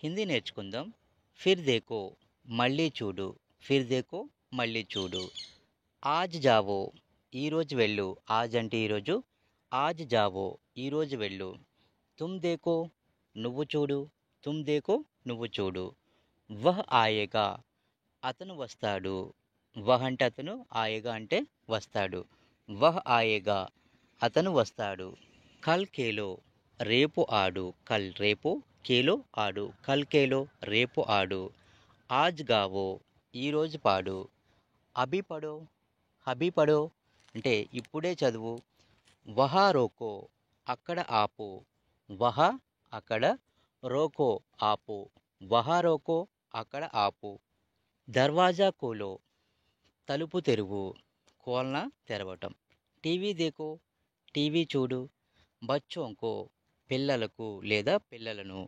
హిందీ నేర్చుకుందాం. ఫిర్ దేఖో మళ్ళీ చూడు. ఫిర్ దేఖో మళ్ళీ చూడు. ఆజ్ జావో ఈరోజు వెళ్ళు. ఆజ్ అంటే ఈరోజు. ఆజ్ జావో ఈరోజు వెళ్ళు. తుమ్ దేఖో నువ్వు చూడు. తుమ్ దేఖో నువ్వు చూడు. వహ్ ఆయేగా అతను వస్తాడు. వహ్ అంటే అతను, ఆయేగా అంటే వస్తాడు. వహ్ ఆయేగా అతను వస్తాడు. కల్ కేలో రేపు ఆడు. కల్ రేపు, కేలో ఆడు. కల్ కేలో రేపు ఆడు. ఆజ్ గావో ఈరోజు పాడు. అభి పడో అభి పడో అంటే ఇప్పుడే చదువు. వహా రోకో అక్కడ ఆపు. వహ అక్కడ, రోకో ఆపు. వహా రోకో అక్కడ ఆపు. దర్వాజా కోలో తలుపు తెరువు. కోల్నా తెరవటం. టీవీ దేకో టీవీ చూడు. బచ్చోంకో పిల్లలకు లేదా పిల్లలను.